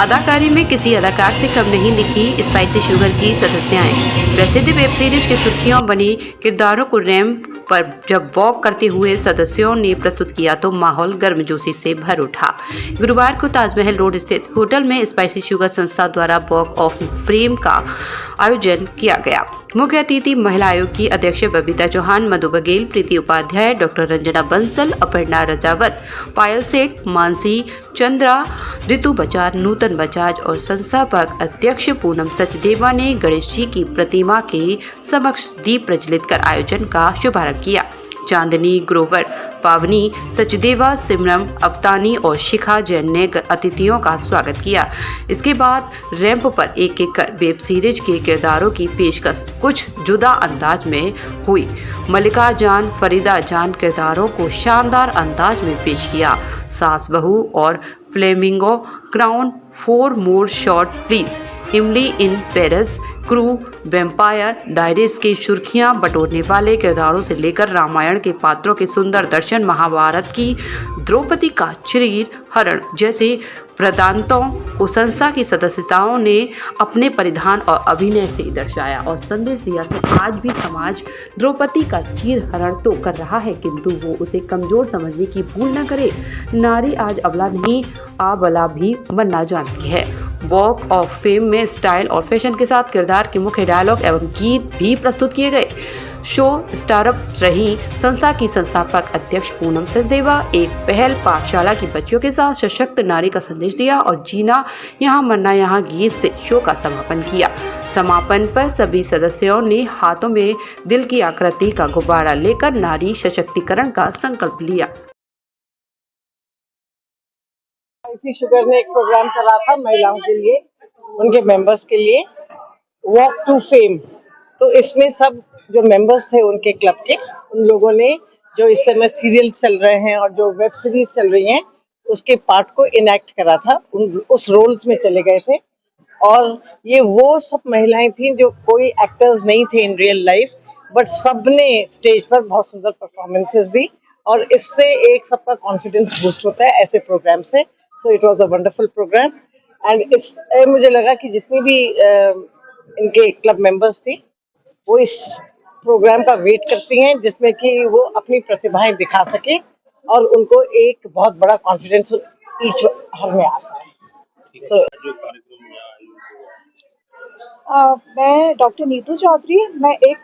अदाकारी में किसी अदाकार से कम नहीं दिखी स्पाइसी शुगर की सदस्याएं। प्रसिद्ध वेब सीरीज की सुर्खियों बनी किरदारों को रैंप पर जब वॉक करते हुए सदस्यों ने प्रस्तुत किया तो माहौल गर्मजोशी से भर उठा। गुरुवार को ताजमहल रोड स्थित होटल में स्पाइसी शुगर संस्था द्वारा वॉक ऑफ फेम का आयोजन किया गया। मुख्य अतिथि महिला आयोग की अध्यक्ष बबीता चौहान, मधु बघेल, प्रीति उपाध्याय, डॉक्टर रंजना बंसल, अपर्णा रजावत, पायल सेठ, मानसी चंद्रा, ऋतु बजाज, नूतन बजाज और संस्थापक अध्यक्ष पूनम सचदेवा ने गणेश जी की प्रतिमा के समक्ष दीप प्रज्वलित कर आयोजन का शुभारंभ किया। चांदनी ग्रोवर, पावनी सचदेवा, सिमरन अवतानी और शिखा जैन ने अतिथियों का स्वागत किया। इसके बाद रैंप पर एक एक कर वेब सीरीज के किरदारों की पेशकश कुछ जुदा अंदाज में हुई। मल्लिका जान, फरीदा जान किरदारों को शानदार अंदाज में पेश किया। Saas Bahu aur Flamingo, crown, 4 more shot please, Imlie in Paris, crew, vampire diaries की सुर्खियां बटोरने वाले किरदारों से लेकर रामायण के पात्रों के सुंदर दर्शन, महाभारत की द्रौपदी का चीर हरण जैसे वृत्तांतों को संस्था की सदस्यताओं ने अपने परिधान और अभिनय से दर्शाया और संदेश दिया कि आज भी समाज द्रौपदी का चीर हरण तो कर रहा है, किंतु वो उसे कमजोर समझने की भूल न करे। नारी आज अबला नहीं, आबला भी बनना जानती है। वॉक ऑफ फेम में स्टाइल और फैशन के साथ किरदार के मुख्य डायलॉग एवं गीत भी प्रस्तुत किए गए। शो स्टारअप रही संस्था की संस्थापक अध्यक्ष पूनम सचदेवा। एक पहल पाठशाला की बच्चियों के साथ सशक्त नारी का संदेश दिया और जीना यहाँ मरना यहाँ गीत से शो का समापन किया। समापन पर सभी सदस्यों ने हाथों में दिल की आकृति का गुब्बारा लेकर नारी सशक्तिकरण का संकल्प लिया। स्पाइसी शुगर ने एक प्रोग्राम चला था महिलाओं के लिए, उनके मेंबर्स के लिए, वॉक टू फेम। तो इसमें सब जो मेंबर्स थे उनके क्लब के, उन लोगों ने जो इस समय सीरियल्स चल रहे हैं और जो वेब सीरीज चल रही हैं उसके पार्ट को इनैक्ट करा था, उस रोल्स में चले गए थे। और ये वो सब महिलाएं थी जो कोई एक्टर्स नहीं थे इन रियल लाइफ, बट सबने स्टेज पर बहुत सुंदर परफॉर्मेंसेस दी और इससे एक सबका कॉन्फिडेंस बूस्ट होता है ऐसे प्रोग्राम से। So it was a wonderful program and इस मुझे लगा कि जितनी भी इनके क्लब मेंबर्स थी वो इस प्रोग्राम का वेट करती हैं जिसमें कि वो अपनी प्रतिभाएं दिखा सके और उनको एक बहुत बड़ा कॉन्फिडेंस ईच हर में आता है। So, मैं डॉक्टर नीतू चौधरी, मैं एक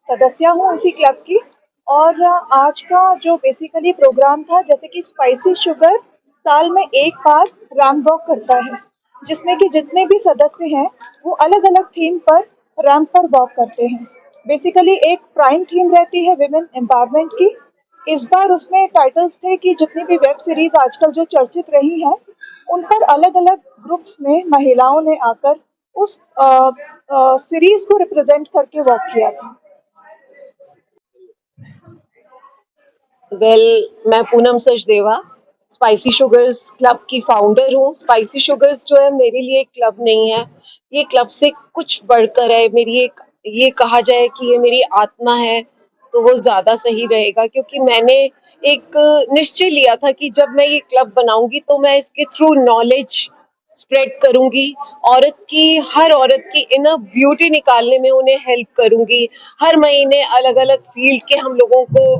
सदस्य हूँ उसी क्लब की। और आज का जो बेसिकली प्रोग्राम था, जैसे कि स्पाइसी शुगर साल में एक बार रैंप वॉक करता है, जिसमें कि जितने भी सदस्य हैं वो अलग अलग थीम पर रैंप पर वॉक करते हैं। बेसिकली एक प्राइम थीम रहती है विमेन एम्पावरमेंट की। इस बार उसमें टाइटल्स थे कि जितनी भी वेब सीरीज आजकल जो चर्चित रही हैं उन पर अलग अलग ग्रुप्स में महिलाओं ने आकर उस सीरीज को रिप्रेजेंट करके वॉक किया था। मैं Poonam Sachdeva, spicy sugars club की फाउंडर हूँ। स्पाइसी शुगर्स जो है मेरे लिए एक क्लब नहीं है, ये क्लब से कुछ बढ़कर है। मेरी एक, ये कहा जाए कि ये मेरी आत्मा है तो वो ज्यादा सही रहेगा, क्योंकि मैंने एक निश्चय लिया था कि जब मैं ये क्लब बनाऊंगी तो मैं इसके थ्रू नॉलेज स्प्रेड करूंगी, हर औरत की इनर ब्यूटी निकालने में उन्हें हेल्प करूंगी। हर महीने अलग अलग फील्ड के हम लोगों को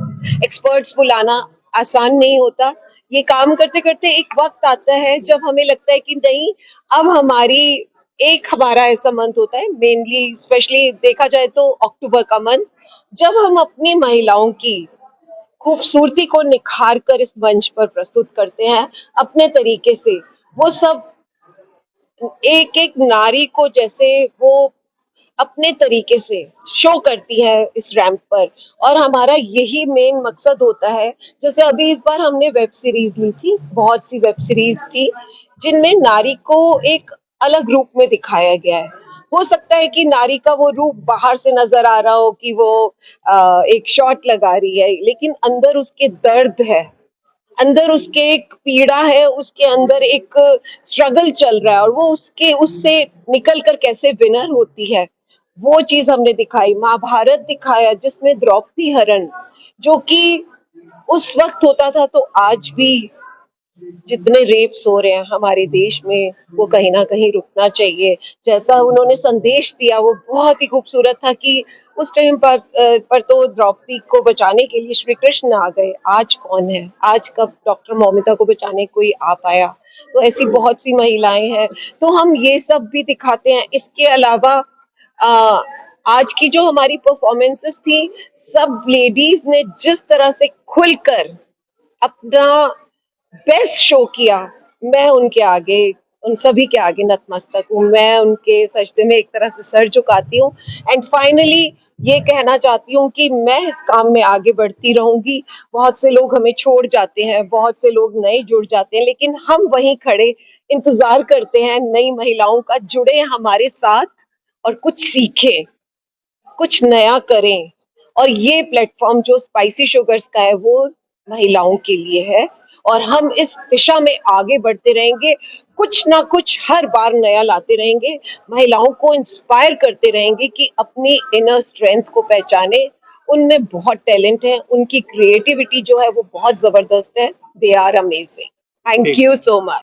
एक्सपर्ट्स बुलाना आसान नहीं होता। ये काम करते करते एक वक्त आता है जब हमें लगता है कि नहीं, अब हमारा ऐसा मंथ होता है, मेनली स्पेशली देखा जाए तो अक्टूबर का मंथ, जब हम अपनी महिलाओं की खूबसूरती को निखार कर इस मंच पर प्रस्तुत करते हैं अपने तरीके से। वो सब एक एक नारी को जैसे वो अपने तरीके से शो करती है इस रैंप पर, और हमारा यही मेन मकसद होता है। जैसे अभी इस बार हमने वेब सीरीज ली थी, बहुत सी वेब सीरीज थी जिनमें नारी को एक अलग रूप में दिखाया गया है। हो सकता है कि नारी का वो रूप बाहर से नजर आ रहा हो कि वो एक शॉट लगा रही है, लेकिन अंदर उसके दर्द है, अंदर उसके एक पीड़ा है, उसके अंदर एक स्ट्रगल चल रहा है, और वो उससे निकल कर कैसे विनर होती है वो चीज हमने दिखाई। महाभारत दिखाया जिसमें द्रौपदी हरण जो कि उस वक्त होता था तो आज भी जितने रेप्स हो रहे हैं हमारे देश में वो कहीं ना कहीं रुकना चाहिए। जैसा उन्होंने संदेश दिया वो बहुत ही खूबसूरत था कि उस टाइम पर तो द्रौपदी को बचाने के लिए श्री कृष्ण आ गए, आज कौन है? आज कब डॉक्टर मौमिता को बचाने कोई आ पाया? तो ऐसी बहुत सी महिलाएं हैं, तो हम ये सब भी दिखाते हैं। इसके अलावा आ, आज की जो हमारी परफॉर्मेंसेस थी, सब लेडीज ने जिस तरह से खुलकर अपना बेस्ट शो किया, मैं उनके आगे, उन सभी के आगे नतमस्तक हूँ। मैं उनके सजदे में एक तरह से सर झुकाती हूँ एंड फाइनली ये कहना चाहती हूँ कि मैं इस काम में आगे बढ़ती रहूंगी। बहुत से लोग हमें छोड़ जाते हैं, बहुत से लोग नए जुड़ जाते हैं, लेकिन हम वहीं खड़े इंतजार करते हैं नई महिलाओं का जुड़े हमारे साथ और कुछ सीखें, कुछ नया करें। और ये प्लेटफॉर्म जो स्पाइसी शुगर्स का है वो महिलाओं के लिए है और हम इस दिशा में आगे बढ़ते रहेंगे, कुछ ना कुछ हर बार नया लाते रहेंगे, महिलाओं को इंस्पायर करते रहेंगे कि अपनी इनर स्ट्रेंथ को पहचाने। उनमें बहुत टैलेंट है, उनकी क्रिएटिविटी जो है वो बहुत जबरदस्त है। They are amazing. थैंक ठीक यू सो मच।